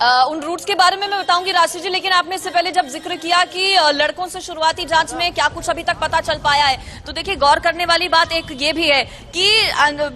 उन रूट्स के बारे में मैं बताऊंगी राशि जी, लेकिन आपने इससे पहले जब जिक्र किया कि लड़कों से शुरुआती जांच में क्या कुछ अभी तक पता चल पाया है, तो देखिए गौर करने वाली बात एक ये भी है कि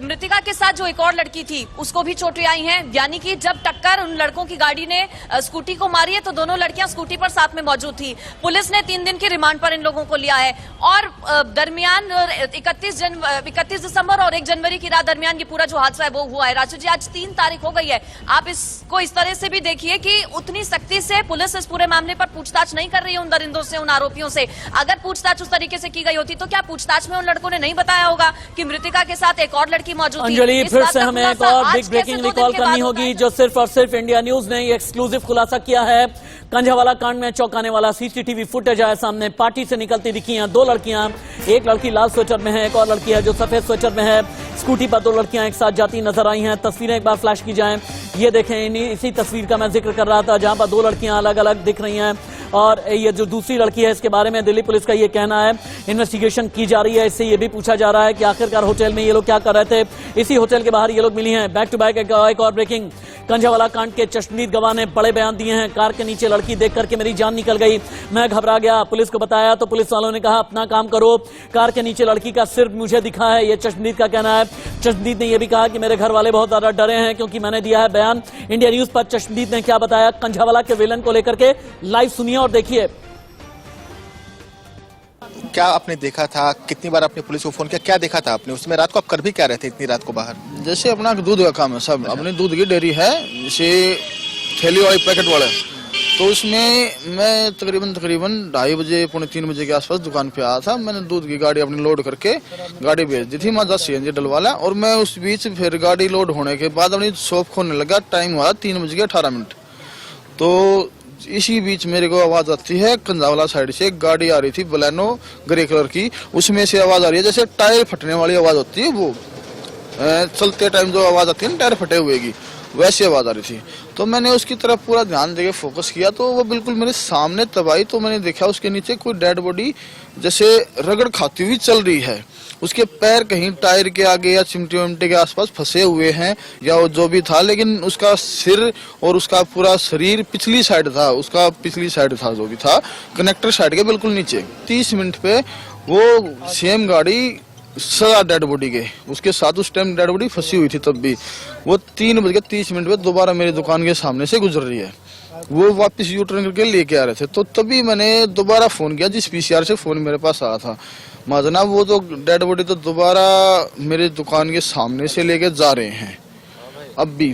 मृतिका के साथ जो एक और लड़की थी उसको भी चोटें आई हैं। यानी कि जब टक्कर उन लड़कों की गाड़ी ने स्कूटी को मारी है तो दोनों लड़कियां स्कूटी पर साथ में मौजूद थी। पुलिस ने 3 दिन के रिमांड पर इन लोगों को लिया है और दरमियान 31 दिसंबर और 1 जनवरी की रात दरमियान ये पूरा जो हादसा है वो हुआ है। राशि जी, आज 3 तारीख हो गई है। आप इसको इस तरह से भी देखिए कि उतनी सख्ती से पुलिस इस पूरे मामले पर पूछताछ नहीं कर रही है उन दरिंदों से, उन आरोपियों से। अगर पूछताछ उस तरीके से की गई होती तो क्या पूछताछ में उन लड़कों ने नहीं बताया होगा कि मृतिका के साथ एक और लड़की मौजूद थी? अंजलि, फिर से हमें एक और बिग ब्रेकिंग रिकॉल करनी होगी, जो सिर्फ और सिर्फ इंडिया न्यूज ने ये एक्सक्लूसिव खुलासा किया है। कंझावाला कांड में चौंकाने वाला सीसीटीवी फुटेज आया सामने। पार्टी से निकलती दिखी हैं 2 लड़कियां। एक लड़की लाल स्वेटर में है, एक और लड़की है जो सफेद स्वेटर में है। स्कूटी पर 2 लड़कियां एक साथ जाती नजर आई हैं। तस्वीरें एक बार फ्लैश की जाएं। ये देखें, इसी तस्वीर का मैं जिक्र कर रहा था जहां पर 2 लड़कियां अलग अलग दिख रही हैं। और ये जो दूसरी लड़की है, इसके बारे में दिल्ली पुलिस का ये कहना है, इन्वेस्टिगेशन की जा रही है। इससे ये भी पूछा जा रहा है कि आखिरकार होटल में ये लोग क्या कर रहे थे। इसी होटल के बाहर ये लोग मिली हैं। बैक टू बैक एक और ब्रेकिंग। कंझावाला कांड के चश्मदीद गवाह ने बड़े बयान दिए हैं। कार के नीचे लड़की देख करके मेरी जान निकल गई, मैं घबरा गया। पुलिस को बताया तो पुलिस वालों ने कहा अपना काम करो। कार के नीचे लड़की का सिर्फ मुझे दिखा है, ये चश्मदीद का कहना है। चश्मदीद ने यह भी कहा कि मेरे घर वाले बहुत ज्यादा डरे हैं क्योंकि मैंने दिया है बयान। इंडिया न्यूज पर चश्मदीद ने क्या बताया कंझावाला के विलन को लेकर के, लाइव सुनिए और देखिए। क्या आपने देखा था? कितनी बार आपने पुलिस को फोन किया? क्या देखा था आपने उसमें? रात को आप कर भी क्या रहे थे इतनी रात को बाहर? जैसे अपना दूध का काम है, सब अपनी दूध की डेयरी है, जैसे थैली वाले पैकेट वाले तो उसमें मैं तकरीबन 2:30 बजे पौने 3 बजे के आसपास दुकान पे आया था। मैंने दूध की गाड़ी अपनी लोड करके गाड़ी भेज दी थी माजा CNG डलवाला, और मैं उस बीच फिर गाड़ी लोड होने के बाद अपनी शॉप खोलने लगा। टाइम हुआ 3:18। तो इसी बीच मेरे को आवाज आती है कंजावला साइड से, एक गाड़ी आ रही थी बलेनो ग्रे कलर की, उसमें से आवाज आ रही है जैसे टायर फटने वाली आवाज होती है, वो चलते टाइम जो आवाज आती है ना टायर फटे हुए की, वैसी आवाज आ रही थी। तो मैंने उसकी तरफ पूरा ध्यान देके फोकस किया, तो वो बिल्कुल मेरे सामने तब आई। तो मैंने देखा उसके नीचे कोई डेड बॉडी जैसे रगड़ खाती हुई चल रही है। उसके पैर कहीं टायर के आगे या चिमटे विमटे के आसपास फंसे हुए हैं या वो जो भी था, लेकिन उसका सिर और उसका पूरा शरीर पिछली साइड था, उसका पिछली साइड था जो भी था, कनेक्टर साइड के बिल्कुल नीचे। 30 मिनट पे वो सेम गाड़ी सजा डेड बॉडी के उसके साथ उस टाइम डेड बॉडी फंसी हुई थी। तब भी वो 3:30 पे दोबारा मेरी दुकान के सामने से गुजर रही है। वो वापस यूटर्न करके लेके आ रहे थे। तो तभी मैंने दोबारा फोन किया जिस PCR से फोन मेरे पास आया था। जनाब वो तो डेड बॉडी तो दोबारा मेरे दुकान के सामने से लेके जा रहे हैं। अब भी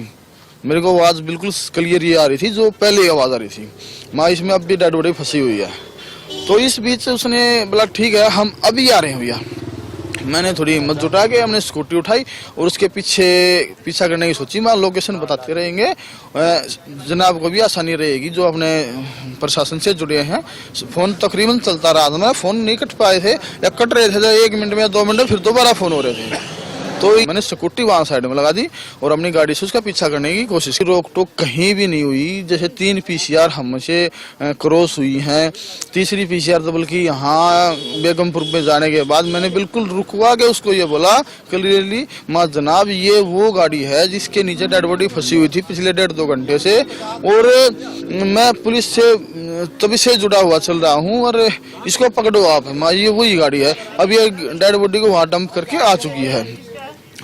मेरे को आवाज बिल्कुल क्लियर ये आ रही थी जो पहले आवाज आ रही थी, माँ इसमें अब भी डेड बॉडी फंसी हुई है। तो इस बीच उसने बोला ठीक है हम अभी आ रहे हैं भैया। मैंने थोड़ी हिम्मत जुटा के हमने स्कूटी उठाई और उसके पीछा करने की सोची। मैं लोकेशन बताते रहेंगे, जनाब को भी आसानी रहेगी जो अपने प्रशासन से जुड़े हैं। फोन तकरीबन चलता रहा था, मैं फोन नहीं कट पाए थे या कट रहे थे 1 मिनट में या 2 मिनट, फिर दोबारा फोन हो रहे थे। तो मैंने स्कूटी वहां साइड में लगा दी और अपनी गाड़ी से उसका पीछा करने की कोशिश की। रोक टोक कहीं भी नहीं हुई। जैसे 3 PCR हमसे क्रॉस हुई हैं, तीसरी PCR तो बल्कि यहाँ बेगमपुर में जाने के बाद मैंने बिल्कुल रुकवा के उसको ये बोला क्लियरली, माँ जनाब ये वो गाड़ी है जिसके नीचे डेड बॉडी फंसी हुई थी पिछले 1.5-2 घंटे से, और मैं पुलिस से तभी से जुड़ा हुआ चल रहा हूँ और इसको पकड़ो आप। माँ ये वही गाड़ी है, अब ये डेड बॉडी को वहाँ डंप करके आ चुकी है।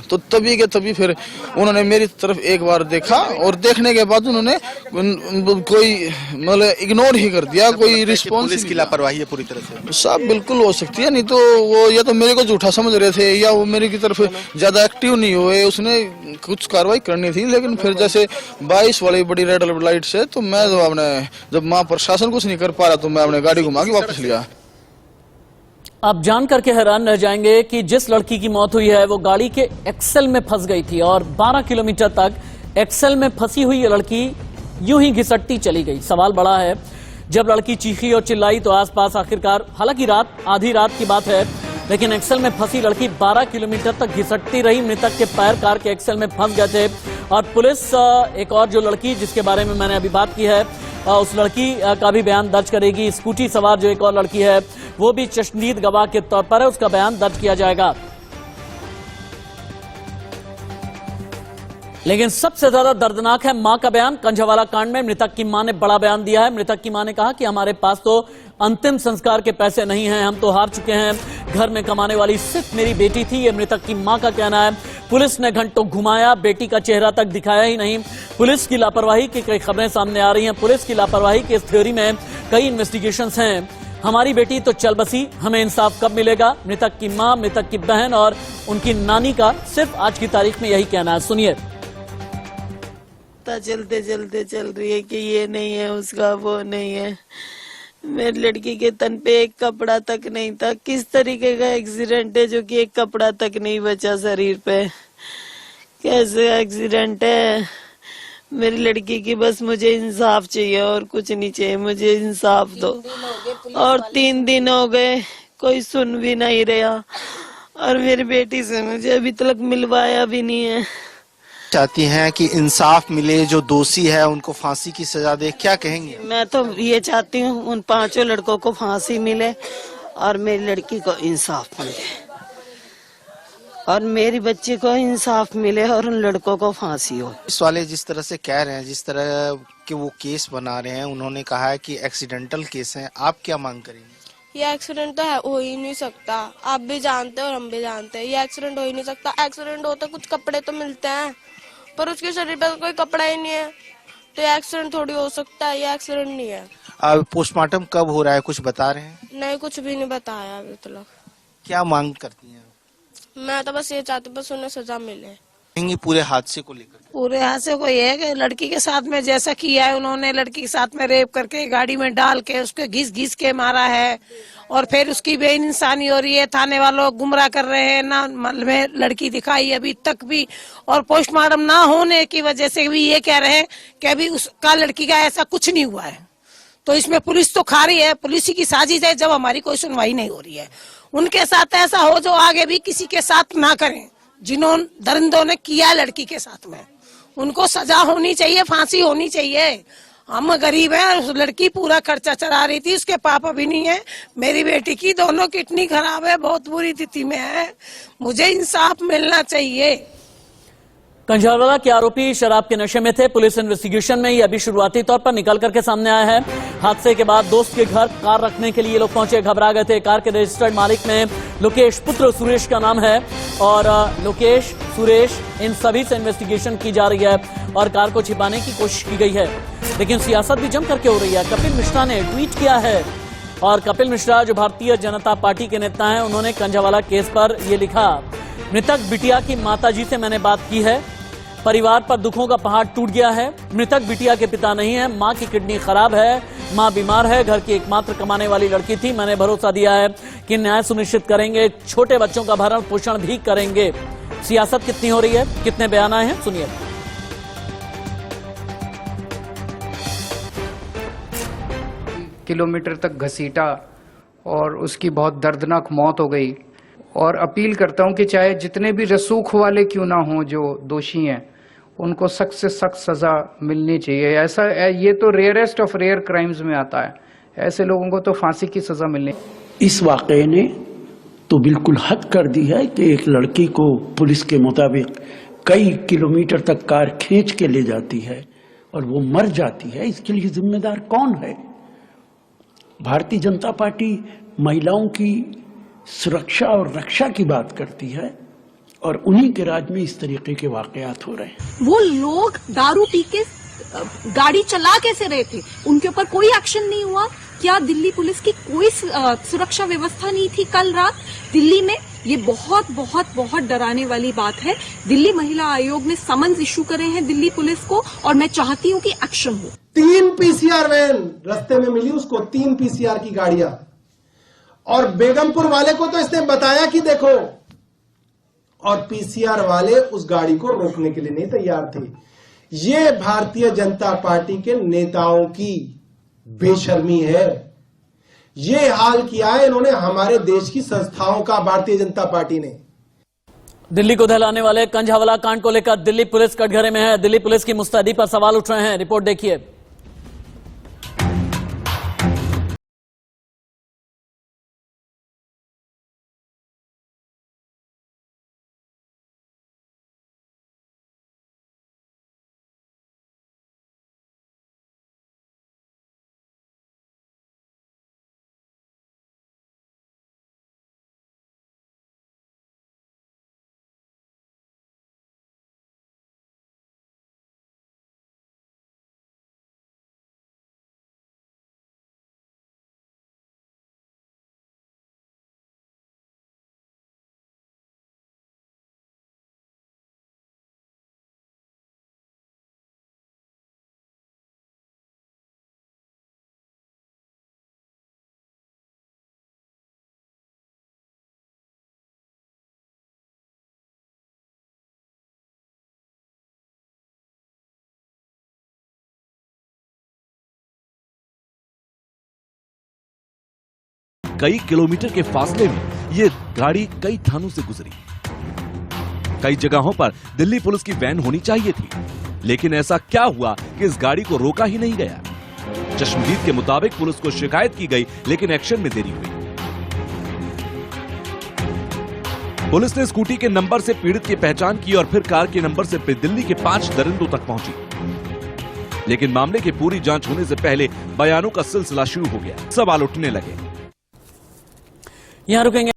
तो तभी के तभी फिर उन्होंने मेरी तरफ एक बार देखा और देखने के बाद उन्होंने कोई मतलब इग्नोर ही कर दिया, कोई रिस्पॉन्स। पुलिस की लापरवाही है पूरी तरह से सब बिल्कुल हो सकती है, नहीं तो वो या तो मेरे को झूठा समझ रहे थे या वो मेरी की तरफ ज्यादा एक्टिव नहीं हुए, उसने कुछ कार्रवाई करनी थी। लेकिन फिर जैसे 22 वाली बड़ी रेड लाइट से तो मैं तो अपने जब माँ प्रशासन कुछ नहीं कर पा रहा तो मैं अपने गाड़ी घुमा के वापस लिया। आप जान करके हैरान रह जाएंगे कि जिस लड़की की मौत हुई है वो गाड़ी के एक्सेल में फंस गई थी और 12 किलोमीटर तक एक्सेल में फंसी हुई ये लड़की यूं ही घिसटती चली गई। सवाल बड़ा है, जब लड़की चीखी और चिल्लाई तो आसपास आखिरकार, हालांकि आधी रात की बात है, लेकिन एक्सेल में फंसी लड़की 12 किलोमीटर तक घिसटती रही। मृतक के पैर कार के एक्सेल में फंस गए थे और पुलिस एक और जो लड़की जिसके बारे में मैंने अभी बात की है उस लड़की का भी बयान दर्ज करेगी। स्कूटी सवार जो एक और लड़की है वो भी चश्मदीद गवाह के तौर पर है, उसका बयान दर्ज किया जाएगा। लेकिन सबसे ज्यादा दर्दनाक है मां का बयान। कंझावाला कांड में मृतक की मां ने बड़ा बयान दिया है। मृतक की मां ने कहा कि हमारे पास तो अंतिम संस्कार के पैसे नहीं हैं, हम तो हार चुके हैं, घर में कमाने वाली सिर्फ मेरी बेटी थी, ये मृतक की मां का कहना है। पुलिस ने घंटों घुमाया, बेटी का चेहरा तक दिखाया ही नहीं। पुलिस की लापरवाही की कई खबरें सामने आ रही हैं। पुलिस की लापरवाही की इस थ्योरी में कई इन्वेस्टिगेशंस हैं। हमारी बेटी तो चल बसी, हमें इंसाफ कब मिलेगा? मृतक की मां, मृतक की बहन और उनकी नानी का सिर्फ आज की तारीख में यही कहना है। सुनिए। चलते चलते चल रही है कि ये नहीं है, उसका वो नहीं है। मेरी लड़की के तन पे एक कपड़ा तक नहीं था। किस तरीके का एक्सीडेंट है जो कि एक कपड़ा तक नहीं बचा शरीर पे? कैसे एक्सीडेंट है? मेरी लड़की की बस मुझे इंसाफ चाहिए और कुछ नहीं चाहिए, मुझे इंसाफ दो। और 3 दिन हो गए कोई सुन भी नहीं रहा और मेरी बेटी से मुझे अभी तक मिलवाया भी नहीं है। चाहती हैं कि इंसाफ मिले, जो दोषी है उनको फांसी की सजा दे, क्या कहेंगे? मैं तो ये चाहती हूँ उन 5 लड़कों को फांसी मिले और मेरी लड़की को इंसाफ मिले और मेरी बच्ची को इंसाफ मिले और उन लड़कों को फांसी हो। इस वाले जिस तरह से कह रहे हैं, जिस तरह के वो केस बना रहे हैं, उन्होंने कहा है कि एक्सीडेंटल केस है, आप क्या मांग करेंगे? ये एक्सीडेंट तो है हो ही नहीं सकता। आप भी जानते हैं और हम भी जानते हैं ये एक्सीडेंट हो ही नहीं सकता। एक्सीडेंट होता कुछ कपड़े तो मिलते हैं पर उसके शरीर पर कोई कपड़ा ही नहीं है, तो ये एक्सीडेंट थोड़ी हो सकता है। ये एक्सीडेंट नहीं है। अब पोस्टमार्टम कब हो रहा है, कुछ बता रहे हैं? नहीं, कुछ भी नहीं बताया अभी तक। क्या मांग करती हैं? मैं तो बस ये चाहती बस उन्हें सजा मिले। पूरे हादसे को लेकर? पूरे हादसे को ये है कि लड़की के साथ में जैसा किया है उन्होंने, लड़की के साथ में रेप करके गाड़ी में डाल के उसको घिस घिस के मारा है और फिर उसकी बेइंसानी हो रही है। थाने वालों गुमराह कर रहे हैं ना, में लड़की दिखाई अभी तक भी, और पोस्टमार्टम ना होने की वजह से भी ये कह रहे हैं कि अभी उसका लड़की का ऐसा कुछ नहीं हुआ है। तो इसमें पुलिस तो खा रही है, पुलिस की साजिश है जब हमारी कोई सुनवाई नहीं हो रही है। उनके साथ ऐसा हो जो आगे भी किसी के साथ ना करें, जिन्होंने दरिंदों ने किया लड़की के साथ में, उनको सजा होनी चाहिए, फांसी होनी चाहिए। हम गरीब हैं, उस लड़की पूरा खर्चा चला रही थी, उसके पापा भी नहीं है। मेरी बेटी की दोनों किडनी खराब है, बहुत बुरी स्थिति में है, मुझे इंसाफ मिलना चाहिए। कंझारवाला के आरोपी शराब के नशे में थे। पुलिस इन्वेस्टिगेशन में ये अभी शुरुआती तौर पर निकल करके सामने आया है। हादसे के बाद दोस्त के घर कार रखने के लिए लोग पहुंचे, घबरा गए थे। कार के रजिस्टर्ड मालिक में लोकेश पुत्र सुरेश का नाम है और लोकेश, सुरेश, इन सभी से इन्वेस्टिगेशन की जा रही है और कार को छिपाने की कोशिश की गई है। लेकिन सियासत भी जम करके हो रही है। कपिल मिश्रा ने ट्वीट किया है और कपिल मिश्रा जो भारतीय जनता पार्टी के नेता हैं, उन्होंने कंझावाला केस पर यह लिखा, मृतक बिटिया की माताजी से मैंने बात की है, परिवार पर दुखों का पहाड़ टूट गया है। मृतक बिटिया के पिता नहीं है, मां की किडनी खराब है, मां बीमार है, घर की एकमात्र कमाने वाली लड़की थी। मैंने भरोसा दिया है कि न्याय सुनिश्चित करेंगे, छोटे बच्चों का भरण पोषण भी करेंगे। सियासत कितनी हो रही है, कितने बयान आए हैं, सुनिए। किलोमीटर तक घसीटा और उसकी बहुत दर्दनाक मौत हो गई। और अपील करता हूं कि चाहे जितने भी रसूख वाले क्यों ना हों जो दोषी हैं, उनको सख्त से सख्त सजा मिलनी चाहिए। ऐसा ये तो रेयरेस्ट ऑफ रेयर क्राइम्स में आता है, ऐसे लोगों को तो फांसी की सजा मिलनी। इस वाकये ने तो बिल्कुल हद कर दी है कि एक लड़की को पुलिस के मुताबिक कई किलोमीटर तक कार खींच के ले जाती है और वो मर जाती है। इसके लिए जिम्मेदार कौन है? भारतीय जनता पार्टी महिलाओं की सुरक्षा और रक्षा की बात करती है और उन्हीं के राज में इस तरीके के वाकयात हो रहे हैं। वो लोग दारू पी के गाड़ी चला कैसे रहे थे, उनके ऊपर कोई एक्शन नहीं हुआ। क्या दिल्ली पुलिस की कोई सुरक्षा व्यवस्था नहीं थी कल रात दिल्ली में? ये बहुत बहुत बहुत डराने वाली बात है। दिल्ली महिला आयोग ने समन्स इशू करे हैं दिल्ली पुलिस को और मैं चाहती हूँ कि एक्शन हो। 3 पीसीआर वैन रास्ते में मिली उसको, 3 पीसीआर की गाड़ियां, और बेगमपुर वाले को तो इसने बताया कि देखो, और पीसीआर वाले उस गाड़ी को रोकने के लिए नहीं तैयार थे। ये भारतीय जनता पार्टी के नेताओं की बेशर्मी है। ये हाल किया है इन्होंने हमारे देश की संस्थाओं का, भारतीय जनता पार्टी ने। दिल्ली को दहलाने वाले कंझावाला कांड को लेकर दिल्ली पुलिस कटघरे में है। दिल्ली पुलिस की मुस्तैदी पर सवाल उठ रहे हैं। रिपोर्ट देखिए। कई किलोमीटर के फासले में ये गाड़ी कई थानों से गुजरी। कई जगहों पर दिल्ली पुलिस की वैन होनी चाहिए थी, लेकिन ऐसा क्या हुआ कि इस गाड़ी को रोका ही नहीं गया? चश्मदीद के मुताबिक पुलिस को शिकायत की गई, लेकिन एक्शन में देरी हुई। पुलिस ने स्कूटी के नंबर से पीड़ित की पहचान की और फिर कार के नंबर से दिल्ली के 5 दरिंदों तक पहुंची। लेकिन मामले की पूरी जांच होने से पहले बयानों का सिलसिला शुरू हो गया। सवाल उठने लगे। यहां रुकेंगे।